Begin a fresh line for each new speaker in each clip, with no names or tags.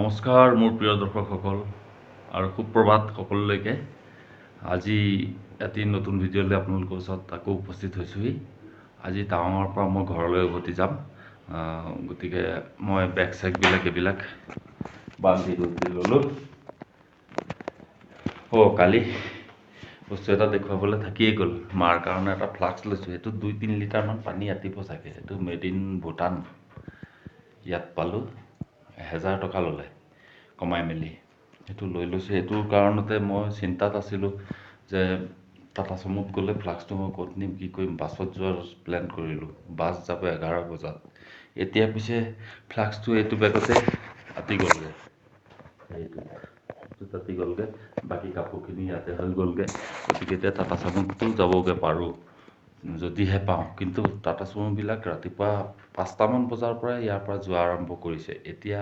নমস্কাৰ মোৰ প্ৰিয় দৰ্শকসকল আৰু সুপ্ৰভাত সকলোলৈকে। আজি এটি নতুন ভিডিঅ' লৈ আপোনালোকৰ ওচৰত আকৌ উপস্থিত হৈছোঁহি। আজি টাৱাঙৰ পৰা মই ঘৰলৈ উভতি যাম, গতিকে মই বেগ চেগবিলাক এইবিলাক বান্ধি ল'লোঁ। কালি বস্তু এটা দেখুৱাবলৈ থাকিয়ে গ'ল। মাৰ কাৰণে এটা ফ্লাক্স লৈছোঁ, সেইটো 2-3 লিটাৰমান পানী আতিব চাগে। সেইটো মেড ইন ভূটান, ইয়াত পালোঁ। 1000 টকা ল'লে কমাই মেলি, সেইটো লৈ লৈছোঁ। সেইটোৰ কাৰণতে মই চিন্তাত আছিলোঁ যে টাটা চুমুত গ'লে ফ্লাক্সটো মই ক'ত নিম, কি কৰিম। বাছত যোৱাৰ প্লেন কৰিলোঁ, বাছ যাব 11 বজাত। এতিয়া পিছে ফ্লাক্সটো এইটো বেগতে আতি গ'লগৈ, এইটো আতি গ'লগৈ। বাকী কাপোৰখিনি ইয়াতে হৈ গ'লগৈ, গতিকে এতিয়া টাটা চুমুতো যাবগৈ পাৰোঁ যদিহে পাওঁ। কিন্তু টাটা চুমুবিলাক ৰাতিপুৱা 5টামান বজাৰ পৰাই ইয়াৰ পৰা যোৱা আৰম্ভ কৰিছে। এতিয়া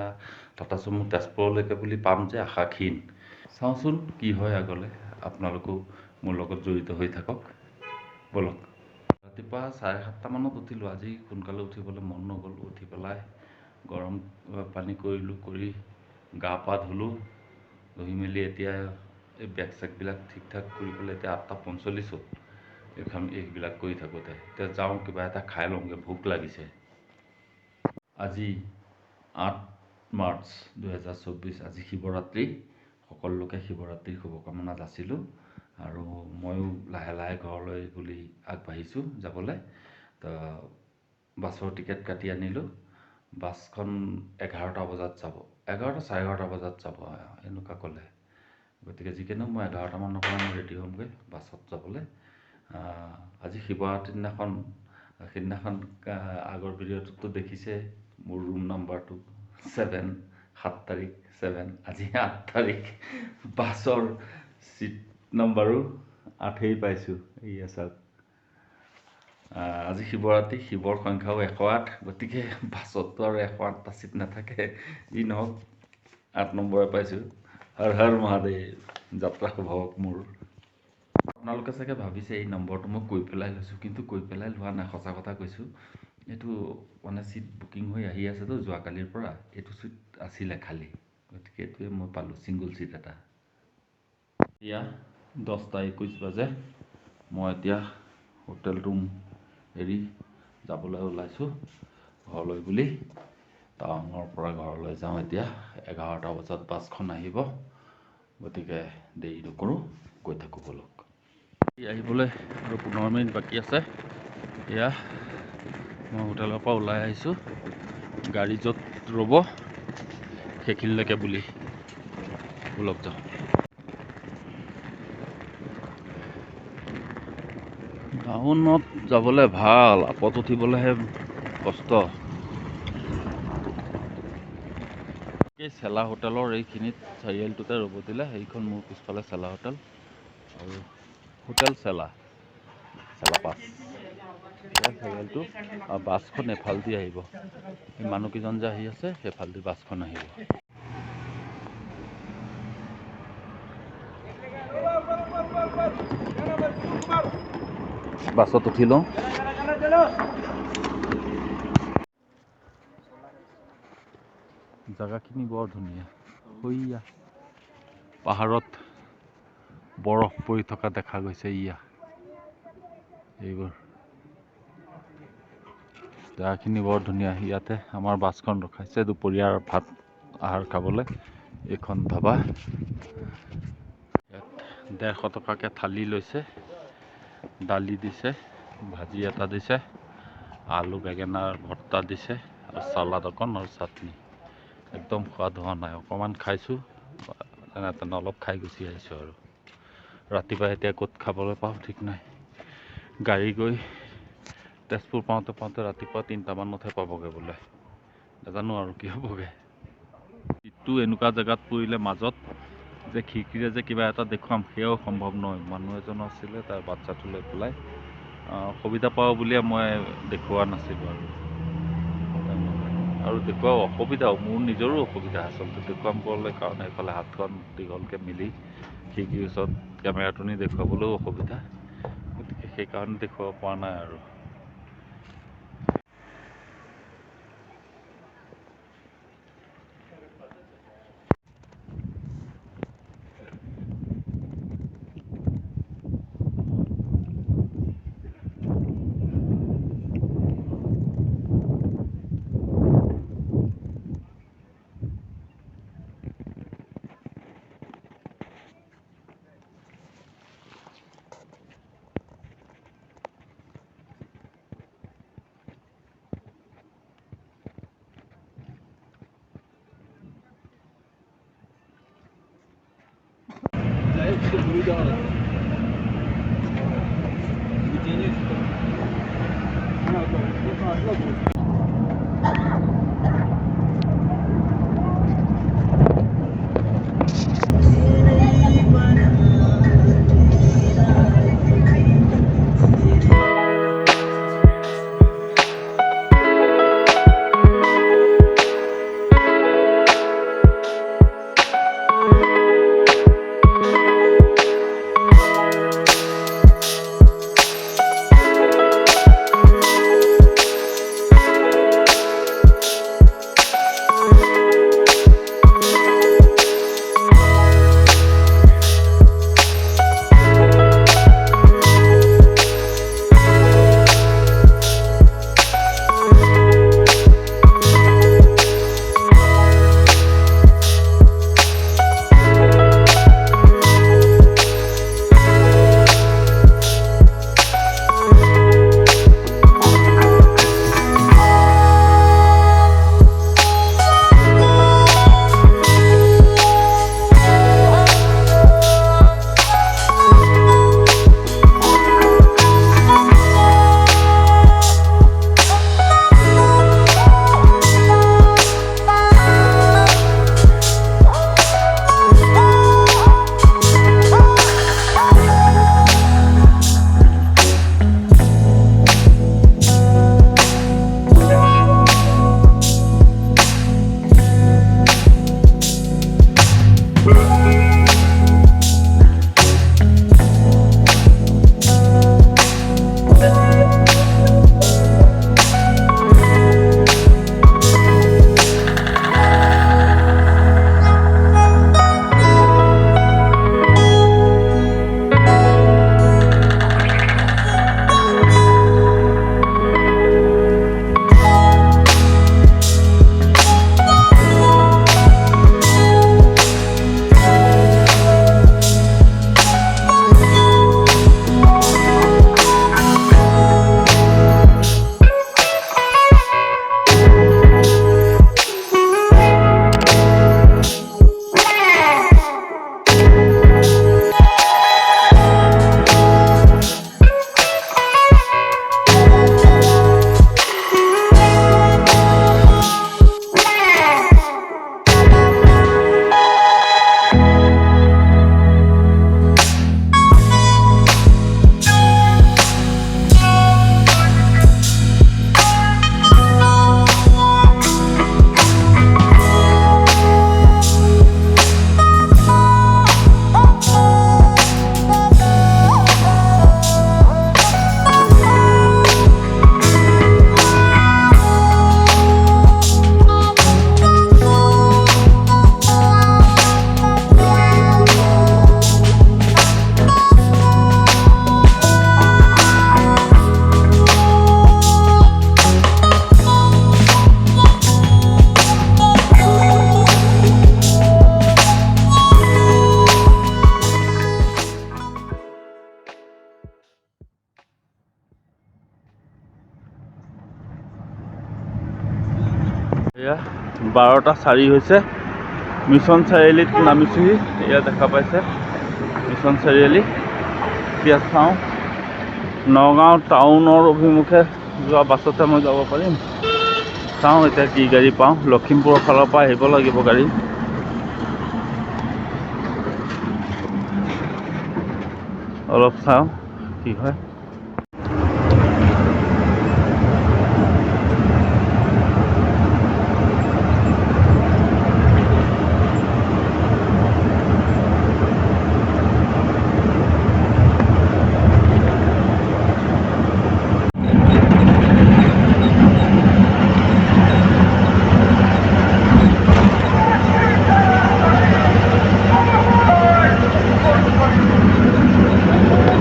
টাটা চুমু তেজপুৰলৈকে বুলি পাম যে আশা ক্ষীণ। চাওঁচোন কি হয় আগলৈ। আপোনালোকো মোৰ লগত জড়িত হৈ থাকক, ব'লক। ৰাতিপুৱা 7:30মানত উঠিলোঁ। আজি সোনকালে উঠিবলৈ মন নগ'ল। উঠি পেলাই গৰম পানী কৰিলোঁ, কৰি গা পা ধুলোঁ। ধুই মেলি এতিয়া এই বেগ চেগবিলাক ঠিক ঠাক কৰি পেলাই এতিয়া 8:45 হ'ল। এইবিলাক কৰি থাকোঁতে এতিয়া যাওঁ, কিবা এটা খাই লওঁগৈ, ভোক লাগিছে। আজি 8 মাৰ্চ 2024, আজি শিৱৰাত্ৰি। সকলোকে শিৱৰাত্ৰিৰ শুভকামনা যাচিলোঁ। আৰু ময়ো লাহে লাহে ঘৰলৈ বুলি আগবাঢ়িছোঁ যাবলৈ। তো বাছৰ টিকেট কাটি আনিলোঁ। বাছখন 11টা বজাত যাব, 11টা চাৰে 11টা বজাত যাব এনেকুৱা ক'লে। গতিকে যিকেনো মই 11টামানৰ পৰা মই ৰেডি হ'মগৈ বাছত যাবলৈ। আজি শিৱৰাত্ৰিৰ দিনাখন, সেইদিনাখন আগৰ ভিডিঅ'টোতো দেখিছে মোৰ ৰুম নাম্বাৰটো 7, 7 তাৰিখ 7, আজি 8 তাৰিখ। বাছৰ চিট নাম্বাৰো 8এই পাইছোঁ। এয়া চাওক, আজি শিৱৰাত্ৰি, শিৱৰ সংখ্যাও 108। গতিকে বাছততো আৰু 108টা চিট নাথাকে। যি নহওক 8 নম্বৰে পাইছোঁ। হৰ হৰ মহাদেৱ, যাত্ৰা শুভ হওক মোৰ। আপোনালোকে চাগে ভাবিছে এই নম্বৰটো মই কৈ পেলাই লৈছোঁ, কিন্তু কৈ পেলাই লোৱা নাই, সঁচা কথা কৈছোঁ। এইটো মানে চিট বুকিং হৈ আহি আছেতো যোৱাকালিৰ পৰা। এইটো চিট আছিলে খালী, গতিকে এইটোৱে মই পালোঁ, ছিংগল চিট এটা। এতিয়া 10:21 বাজে। মই এতিয়া হোটেল ৰুম এৰি যাবলৈ ওলাইছোঁ ঘৰলৈ বুলি। টাৱাঙৰ পৰা ঘৰলৈ যাওঁ এতিয়া। 11টা বজাত বাছখন আহিব, গতিকে দেৰি নকৰোঁ, গৈ থাকোঁ ব'লক। আহিবলৈ আৰু 15 মিনিট বাকী আছে। এয়া মই হোটেলৰ পৰা ওলাই আহিছোঁ, গাড়ী য'ত ৰ'ব সেইখিনিলৈকে বুলি। ব'লক যাওঁ। টাউনত যাবলৈ ভাল, আপত উঠিবলৈহে কষ্ট। এই চেলা হোটেলৰ এইখিনিত চাৰিআলিটোতে ৰ'ব দিলে। সেইখন মোৰ পিছফালে চেলা হোটেল, আৰু হোটেল চেলা 5 চাৰিআলিটো। আৰু বাছখন এফালেদি আহিব, এই মানুহকেইজন যে আহি আছে সেইফালেদি বাছখন আহিব। বাছত উঠি লওঁ। জেগাখিনি বৰ ধুনীয়া। সৈয়া পাহাৰত বৰফ পৰি থকা দেখা গৈছে। এইবোৰ জেগাখিনি বৰ ধুনীয়া। ইয়াতে আমাৰ বাছখন ৰখাইছে দুপৰীয়াৰ ভাত আহাৰ খাবলৈ। এইখন ধাবা, ইয়াত 150 টকাকৈ থালি লৈছে। দালি দিছে, ভাজি এটা দিছে, আলু বেঙেনাৰ ভৰ্তা দিছে, আৰু চালাড অকণ আৰু চাটনি। একদম সোৱাদ হোৱা নাই, অকণমান খাইছোঁ, যেনে তেনে অলপ খাই গুচি আহিছোঁ। আৰু ৰাতিপুৱা এতিয়া ক'ত খাবলৈ পাওঁ ঠিক নাই। গাড়ী গৈ তেজপুৰ পাওঁতে পাওঁতে ৰাতিপুৱা 3টামানতহে পাবগৈ বোলে। নাজানো আৰু কি হ'বগৈ। ইটো এনেকুৱা জেগাত পৰিলে মাজত যে খিৰিকীৰে যে কিবা এটা দেখুৱাম, সেয়াও সম্ভৱ নহয়। মানুহ এজন আছিলে, তাৰ বাচ্ছাটো লৈ পেলাই অসুবিধা পাওঁ বুলিয়ে মই দেখুওৱা নাছিলোঁ। আৰু দেখুৱাও অসুবিধাও, মোৰ নিজৰো অসুবিধা আচলতে দেখুৱাবলৈ কাৰণে। এইফালে হাতখন দীঘলকৈ মিলি খিৰিকীৰ ওচৰত কেমেৰাটো নি দেখুৱাবলৈও অসুবিধা, গতিকে সেইকাৰণে দেখুৱাব পৰা নাই। আৰু এয়া 12:04 হৈছে। মিছন চাৰিআলিত নামিছোহি। এয়া দেখা পাইছে মিছন চাৰিআলি। এতিয়া চাওঁ নগাঁও টাউনৰ অভিমুখে যোৱা বাছতে মই যাব পাৰিম। চাওঁ এতিয়া কি গাড়ী পাওঁ। লখিমপুৰৰ ফালৰ পৰা আহিব লাগিব গাড়ী। অলপ চাওঁ কি হয়।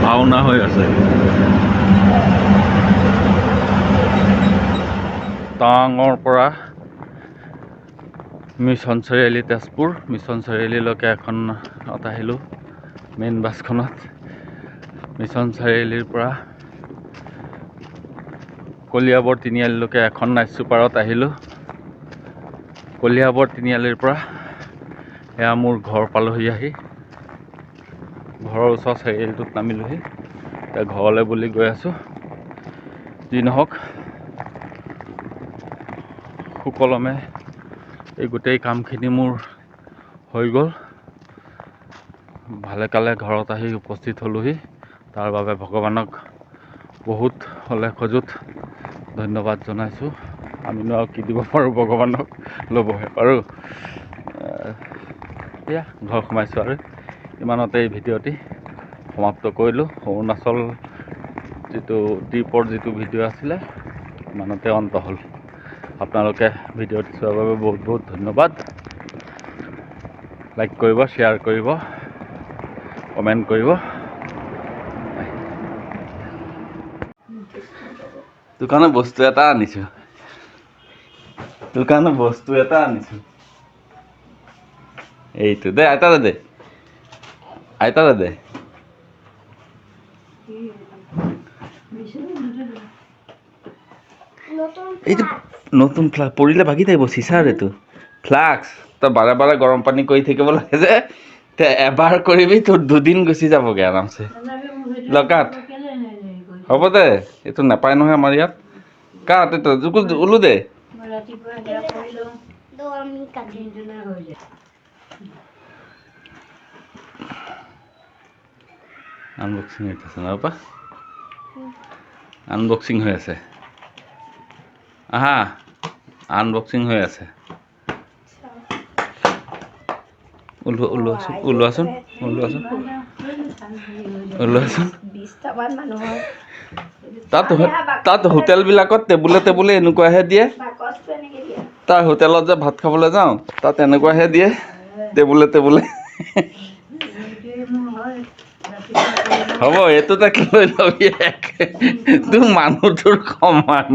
ভাওনা হৈ আছে। টাৱাঙৰ পৰা মিছন চাৰিআলি তেজপুৰ। মিছন চাৰিআলিলৈকে এখনত আহিলোঁ মেইন বাছখনত। মিছন চাৰিআলিৰ পৰা কলিয়াবৰ তিনিআলিলৈকে এখন নাইট ছুপাৰত আহিলোঁ। কলিয়াবৰ তিনিআলিৰ পৰা এয়া মোৰ ঘৰ পালোহি আহি। ঘৰৰ ওচৰৰ চাৰিআলিটোত নামিলোহি। এতিয়া ঘৰলৈ বুলি গৈ আছোঁ। যি নহওক সুকলমে এই গোটেই কামখিনি মোৰ হৈ গ'ল। ভালে কালে ঘৰত আহি উপস্থিত হ'লোহি। তাৰ বাবে ভগৱানক বহুত অলেখ অযুত ধন্যবাদ জনাইছোঁ। আমিনো আৰু কি দিব পাৰোঁ ভগৱানক, ল'বহে পাৰোঁ। এয়া ঘৰ সোমাইছোঁ আৰু ইমানতে এই ভিডিঅ'টি সমাপ্ত কৰিলোঁ। অৰুণাচল যিটো ট্ৰিপৰ যিটো ভিডিঅ' আছিলে ইমানতে অন্ত হ'ল। আপোনালোকে ভিডিঅ'টি চোৱাৰ বাবে বহুত বহুত ধন্যবাদ। লাইক কৰিব, শ্বেয়াৰ কৰিব, কমেণ্ট কৰিব। তোৰ কাৰণে বস্তু এটা আনিছোঁ। এইটো দে আইতালে দে, আইতালে দে। এইটো নতুন ফ্লাক্স পৰিলে ভাগি থাকিব, চিচাৰ এইটো ফ্লাক্স। তই বাৰে বাৰে গৰম পানী কৰি থাকিব লাগে যে, এবাৰ কৰিবি তোৰ 2 দিন গুচি যাবগৈ আৰামছে। লগাত হ'ব দে, এইটো নাপায় নহয় আমাৰ ইয়াত। কাট এইটো ওলো দে। আনবক্সিং হৈ আছে না পাপা, আনবক্সিং হৈ আছে। আহা, আনবক্সিং হৈ আছে। ওলোৱাচোন। তাত হোটেলবিলাকত টেবুলে টেবুলে এনেকুৱাহে দিয়ে। তাৰ হোটেলত যে ভাত খাবলৈ যাওঁ তাত এনেকুৱাহে দিয়ে টেবুলে টেবুলে। হ'ব এইটো তাক লৈ ল'বি। তোৰ মানুহটোৰ সমান।